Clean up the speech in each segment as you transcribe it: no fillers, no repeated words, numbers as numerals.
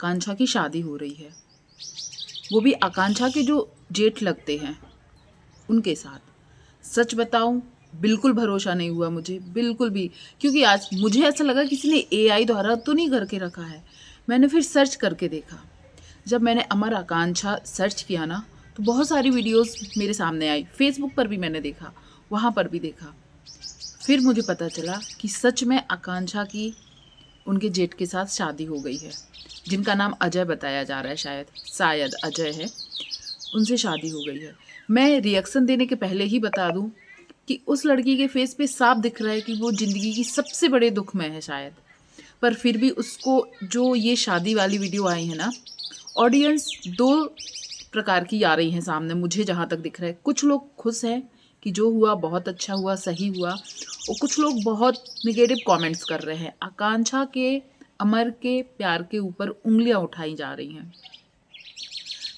आकांक्षा की शादी हो रही है, वो भी आकांक्षा के जो जेठ लगते हैं उनके साथ। सच बताऊं, बिल्कुल भरोसा नहीं हुआ मुझे, बिल्कुल भी। क्योंकि आज मुझे ऐसा लगा किसी ने एआई द्वारा तो नहीं करके रखा है। मैंने फिर सर्च करके देखा। जब मैंने अमर आकांक्षा सर्च किया ना, तो बहुत सारी वीडियोस मेरे सामने आई। फेसबुक पर भी मैंने देखा, वहाँ पर भी देखा। फिर मुझे पता चला कि सच में आकांक्षा की उनके जेठ के साथ शादी हो गई है, जिनका नाम अजय बताया जा रहा है, शायद अजय है। उनसे शादी हो गई है। मैं रिएक्शन देने के पहले ही बता दूं कि उस लड़की के फेस पे साफ दिख रहा है कि वो ज़िंदगी की सबसे बड़े दुख में है शायद। पर फिर भी उसको जो ये शादी वाली वीडियो आई है ना, ऑडियंस दो प्रकार की आ रही हैं सामने, मुझे जहाँ तक दिख रहा है। कुछ लोग खुश हैं कि जो हुआ बहुत अच्छा हुआ, सही हुआ, और कुछ लोग बहुत निगेटिव कमेंट्स कर रहे हैं। आकांक्षा के, अमर के प्यार के ऊपर उंगलियां उठाई जा रही हैं।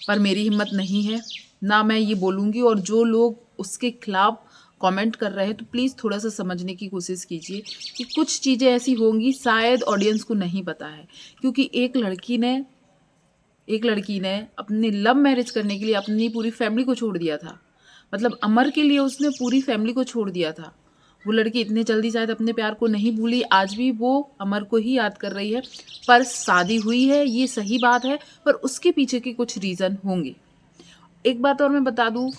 पर मेरी हिम्मत नहीं है, ना मैं ये बोलूँगी। और जो लोग उसके खिलाफ कमेंट कर रहे हैं, तो प्लीज़ थोड़ा सा समझने की कोशिश कीजिए कि कुछ चीज़ें ऐसी होंगी शायद ऑडियंस को नहीं पता है। क्योंकि एक लड़की ने अपने लव मैरिज करने के लिए अपनी पूरी फैमिली को छोड़ दिया था। मतलब अमर के लिए उसने पूरी फैमिली को छोड़ दिया था। वो लड़की इतने जल्दी शायद अपने प्यार को नहीं भूली, आज भी वो अमर को ही याद कर रही है। पर शादी हुई है, ये सही बात है, पर उसके पीछे के कुछ रीज़न होंगे। एक बात और मैं बता दूँ,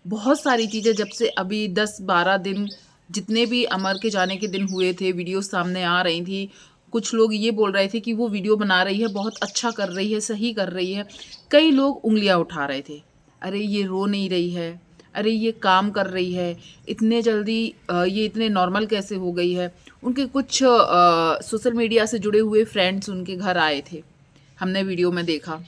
बहुत सारी चीज़ें जब से अभी 10-12 दिन, जितने भी अमर के जाने के दिन हुए थे, वीडियो सामने आ रही थी। कुछ लोग ये बोल रहे थे कि वो वीडियो बना रही है, बहुत अच्छा कर रही है, सही कर रही है। कई लोग उंगलियां उठा रहे थे, अरे ये रो नहीं रही है, अरे ये काम कर रही है, इतने जल्दी ये इतने नॉर्मल कैसे हो गई है। उनके कुछ सोशल मीडिया से जुड़े हुए फ्रेंड्स उनके घर आए थे, हमने वीडियो में देखा।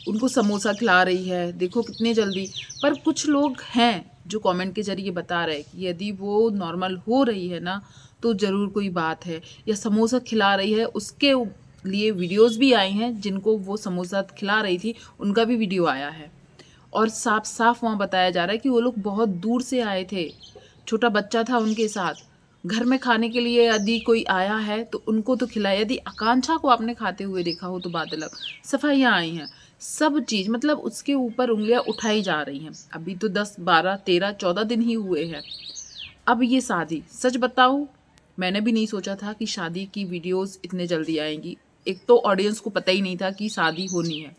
उनको समोसा खिला रही है, देखो कितने जल्दी। पर कुछ लोग हैं जो कमेंट के ज़रिए बता रहे हैं कि यदि वो नॉर्मल हो रही है ना, तो ज़रूर कोई बात है। या समोसा खिला रही है, उसके लिए वीडियोस भी आए हैं, जिनको वो समोसा खिला रही थी उनका भी वीडियो आया है। और साफ साफ वहाँ बताया जा रहा है कि वो लोग बहुत दूर से आए थे, छोटा बच्चा था उनके साथ। घर में खाने के लिए यदि कोई आया है तो उनको तो खिलाया। यदि आकांक्षा को आपने खाते हुए देखा हो तो बात अलग। सफाइयाँ आई हैं, सब चीज़, मतलब उसके ऊपर उंगलियां उठाई जा रही हैं। अभी तो 10, 12, 13, 14 दिन ही हुए हैं। अब ये शादी, सच बताऊं, मैंने भी नहीं सोचा था कि शादी की वीडियोस इतने जल्दी आएंगी। एक तो ऑडियंस को पता ही नहीं था कि शादी होनी है।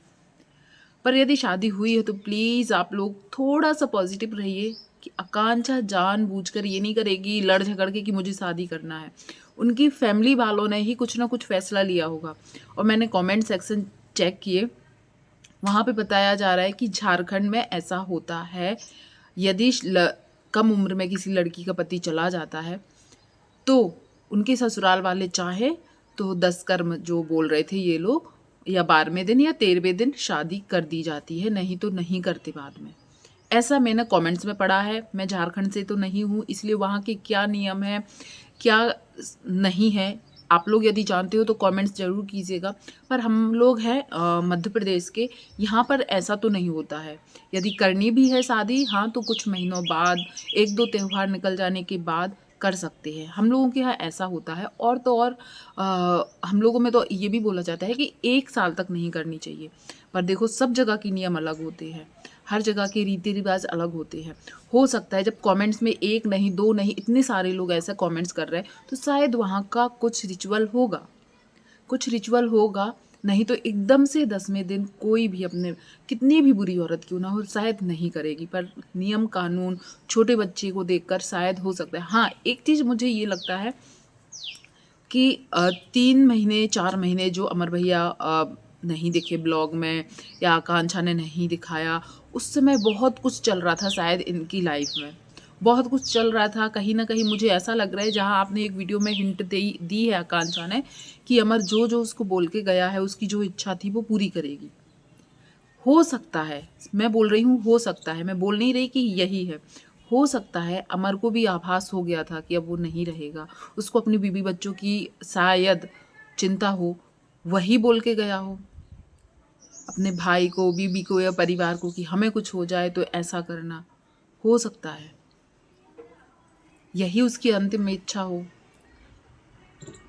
पर यदि शादी हुई है तो प्लीज़ आप लोग थोड़ा सा पॉजिटिव रहिए कि आकांक्षा जानबूझकर ये नहीं करेगी लड़ झगड़ के कि मुझे शादी करना है। उनकी फैमिली वालों ने ही कुछ ना कुछ फैसला लिया होगा। और मैंने कमेंट सेक्शन चेक किए, वहाँ पे बताया जा रहा है कि झारखंड में ऐसा होता है, यदि कम उम्र में किसी लड़की का पति चला जाता है तो उनके ससुराल वाले चाहे तो 10 कर्म जो बोल रहे थे ये लोग, या 12वें दिन या 13वें दिन शादी कर दी जाती है, नहीं तो नहीं करते बाद में। ऐसा मैंने कमेंट्स में पढ़ा है। मैं झारखंड से तो नहीं हूँ, इसलिए वहाँ के क्या नियम है, क्या नहीं है, आप लोग यदि जानते हो तो कमेंट्स ज़रूर कीजिएगा। पर हम लोग हैं मध्य प्रदेश के, यहाँ पर ऐसा तो नहीं होता है। यदि करनी भी है शादी, हाँ, तो कुछ महीनों बाद, 1-2 त्यौहार निकल जाने के बाद कर सकते हैं। हम लोगों के यहाँ ऐसा होता है। और तो और हम लोगों में तो ये भी बोला जाता है कि 1 साल तक नहीं करनी चाहिए। पर देखो, सब जगह के नियम अलग होते हैं, हर जगह के रीति रिवाज अलग होते हैं। हो सकता है जब कमेंट्स में 1 नहीं, 2 नहीं, इतने सारे लोग ऐसा कमेंट्स कर रहे हैं, तो शायद वहाँ का कुछ रिचुअल होगा, कुछ रिचुअल होगा। नहीं तो एकदम से 10वें दिन कोई भी अपने, कितनी भी बुरी औरत क्यों ना हो, शायद नहीं करेगी। पर नियम कानून छोटे बच्चे को देखकर शायद हो सकता है। हाँ, एक चीज़ मुझे ये लगता है कि 3 महीने 4 महीने जो अमर भैया नहीं दिखे ब्लॉग में, या आकांक्षा ने नहीं दिखाया, उस समय बहुत कुछ चल रहा था शायद इनकी लाइफ में, बहुत कुछ चल रहा था। कहीं ना कहीं मुझे ऐसा लग रहा है, जहाँ आपने एक वीडियो में हिंट दी है आकांक्षा ने, कि अमर जो जो उसको बोल के गया है, उसकी जो इच्छा थी वो पूरी करेगी। हो सकता है, मैं बोल रही हूँ हो सकता है, मैं बोल नहीं रही कि यही है। हो सकता है अमर को भी आभास हो गया था कि अब वो नहीं रहेगा, उसको अपनी बीवी बच्चों की शायद चिंता हो, वही बोल के गया हो अपने भाई को, बीबी को या परिवार को कि हमें कुछ हो जाए तो ऐसा करना। हो सकता है यही उसकी अंतिम इच्छा हो।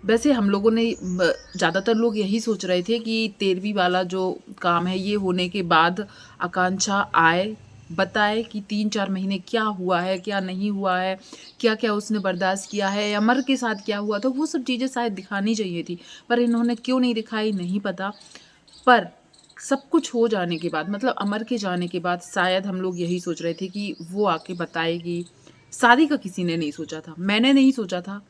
वैसे हम लोगों ने ज़्यादातर लोग यही सोच रहे थे कि 13वीं वाला जो काम है ये होने के बाद आकांक्षा आए, बताए कि 3-4 महीने क्या हुआ है, क्या नहीं हुआ है, क्या-क्या उसने बर्दाश्त किया है, अमर के साथ क्या हुआ था, वो सब चीज़ें शायद दिखानी चाहिए थी। पर इन्होंने क्यों नहीं दिखाई नहीं पता। पर सब कुछ हो जाने के बाद, मतलब अमर के जाने के बाद शायद हम लोग यही सोच रहे थे कि वो आके बताएगी। शादी का किसी ने नहीं सोचा था, मैंने नहीं सोचा था,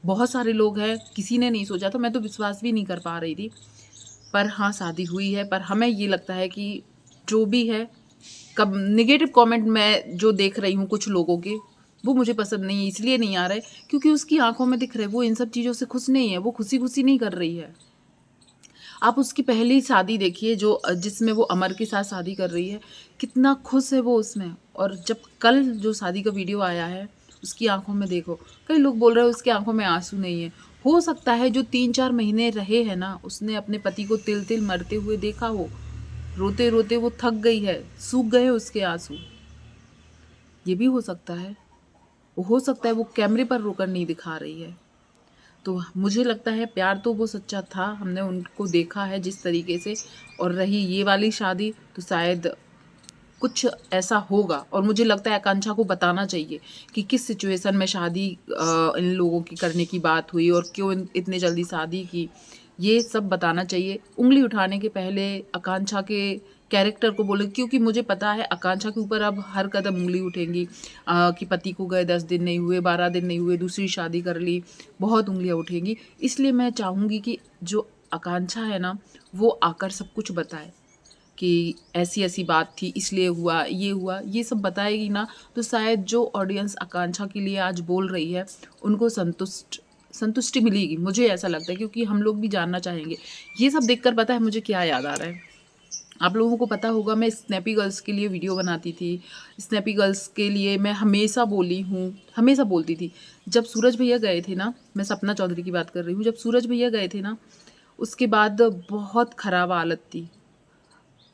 बहुत सारे लोग हैं, किसी ने नहीं सोचा था, मैं तो विश्वास भी नहीं कर पा रही थी। पर हाँ, शादी हुई है। पर हमें ये लगता है कि जो भी है, कब नेगेटिव कमेंट मैं जो देख रही हूँ कुछ लोगों के, वो मुझे पसंद नहीं है। इसलिए नहीं आ रहे क्योंकि उसकी आंखों में दिख रहा है वो इन सब चीज़ों से खुश नहीं है, वो खुशी खुशी नहीं कर रही है। आप उसकी पहली शादी देखिए जो जिसमें वो अमर के साथ शादी कर रही है, कितना खुश है वो उसमें। और जब कल जो शादी का वीडियो आया है, उसकी आंखों में देखो, कई लोग बोल रहे हैं उसकी आंखों में आंसू नहीं है। हो सकता है जो 3-4 महीने रहे हैं ना, उसने अपने पति को तिल-तिल मरते हुए देखा हो, रोते-रोते वो थक गई है, सूख गए उसके आंसू। ये भी हो सकता है। हो सकता है वो कैमरे पर रोकर नहीं दिखा रही है। तो मुझे लगता है प्यार तो वो सच्चा था, हमने उनको देखा है जिस तरीके से। और रही ये वाली शादी तो शायद कुछ ऐसा होगा। और मुझे लगता है आकांक्षा को बताना चाहिए कि किस सिचुएशन में शादी इन लोगों की करने की बात हुई और क्यों इतने जल्दी शादी की, ये सब बताना चाहिए। उंगली उठाने के पहले आकांक्षा के कैरेक्टर को बोले, क्योंकि मुझे पता है आकांक्षा के ऊपर अब हर कदम उंगली उठेंगी कि पति को गए 10 दिन नहीं हुए, 12 दिन नहीं हुए, दूसरी शादी कर ली, बहुत उंगलियां उठेंगी। इसलिए मैं चाहूँगी कि जो आकांक्षा है ना, वो आकर सब कुछ बताए कि ऐसी-ऐसी बात थी, इसलिए हुआ, ये सब बताएगी ना, तो शायद जो ऑडियंस आकांक्षा के लिए आज बोल रही है, उनको संतुष्टि मिलेगी। मुझे ऐसा लगता है क्योंकि हम लोग भी जानना चाहेंगे। ये सब देखकर पता है मुझे क्या याद आ रहा है? आप लोगों को पता होगा मैं स्नैपी गर्ल्स के लिए वीडियो बनाती थी। स्नैपी गर्ल्स के लिए मैं हमेशा बोली हूँ, हमेशा बोलती थी। जब सूरज भैया गए थे ना, मैं सपना चौधरी की बात कर रही हूँ, जब सूरज भैया गए थे ना, उसके बाद बहुत खराब हालत थी।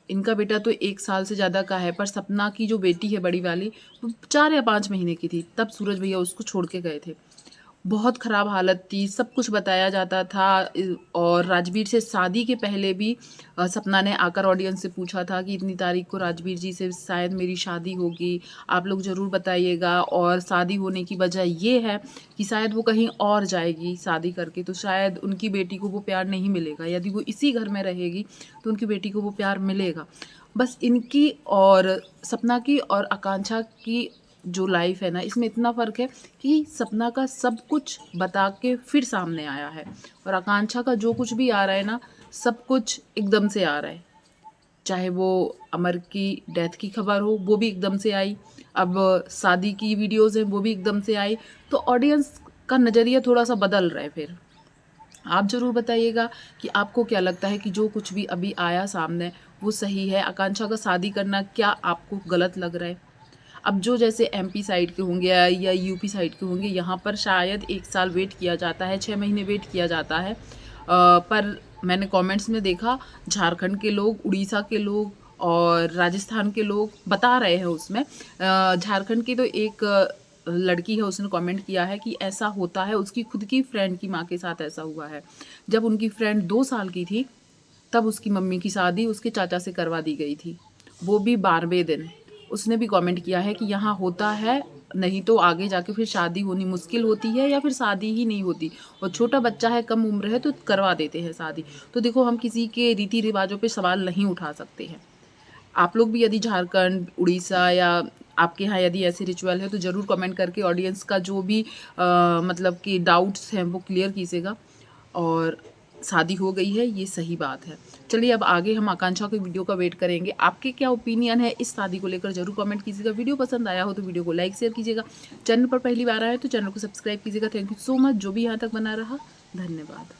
इनका बेटा तो 1 साल से ज़्यादा का है, पर सपना की जो बेटी है बड़ी वाली, वो 4 या 5 महीने की थी, तब सूरज भैया उसको छोड़ के गए थे। बहुत ख़राब हालत थी, सब कुछ बताया जाता था। और राजवीर से शादी के पहले भी सपना ने आकर ऑडियंस से पूछा था कि इतनी तारीख को राजवीर जी से शायद मेरी शादी होगी, आप लोग ज़रूर बताइएगा। और शादी होने की वजह ये है कि शायद वो कहीं और जाएगी शादी करके, तो शायद उनकी बेटी को वो प्यार नहीं मिलेगा। यदि वो इसी घर में रहेगी तो उनकी बेटी को वो प्यार मिलेगा। बस इनकी और सपना की और आकांक्षा की जो लाइफ है ना, इसमें इतना फ़र्क है कि सपना का सब कुछ बता के फिर सामने आया है, और आकांक्षा का जो कुछ भी आ रहा है ना, सब कुछ एकदम से आ रहा है। चाहे वो अमर की डेथ की खबर हो, वो भी एकदम से आई। अब शादी की वीडियोज़ हैं, वो भी एकदम से आई। तो ऑडियंस का नज़रिया थोड़ा-सा बदल रहा है फिर। आप ज़रूर बताइएगा कि आपको क्या लगता है कि जो कुछ भी अभी आया सामने, वो सही है? आकांक्षा का शादी करना क्या आपको गलत लग रहा है? अब जो जैसे एमपी साइड के होंगे या यूपी साइड के होंगे, यहाँ पर शायद 1 साल वेट किया जाता है, 6 महीने वेट किया जाता है। पर मैंने कमेंट्स में देखा झारखंड के लोग, उड़ीसा के लोग और राजस्थान के लोग बता रहे हैं उसमें। झारखंड की तो एक लड़की है, उसने कमेंट किया है कि ऐसा होता है, उसकी खुद की फ्रेंड की माँ के साथ ऐसा हुआ है। जब उनकी फ्रेंड 2 साल की थी, तब उसकी मम्मी की शादी उसके चाचा से करवा दी गई थी, वो भी 12वें दिन। उसने भी कमेंट किया है कि यहाँ होता है, नहीं तो आगे जाके फिर शादी होनी मुश्किल होती है या फिर शादी ही नहीं होती, और छोटा बच्चा है, कम उम्र है, तो करवा देते हैं शादी। तो देखो, हम किसी के रीति रिवाजों पे सवाल नहीं उठा सकते हैं। आप लोग भी यदि झारखंड, उड़ीसा या आपके यहाँ यदि ऐसे रिचुअल है तो ज़रूर कमेंट करके ऑडियंस का जो भी मतलब कि डाउट्स हैं वो क्लियर कीजिएगा। और शादी हो गई है, ये सही बात है। चलिए अब आगे हम आकांक्षा के वीडियो का वेट करेंगे। आपके क्या ओपिनियन है इस शादी को लेकर ज़रूर कमेंट कीजिएगा। वीडियो पसंद आया हो तो वीडियो को लाइक शेयर कीजिएगा। चैनल पर पहली बार आए तो चैनल को सब्सक्राइब कीजिएगा। थैंक यू सो मच जो भी यहाँ तक बना रहा। धन्यवाद।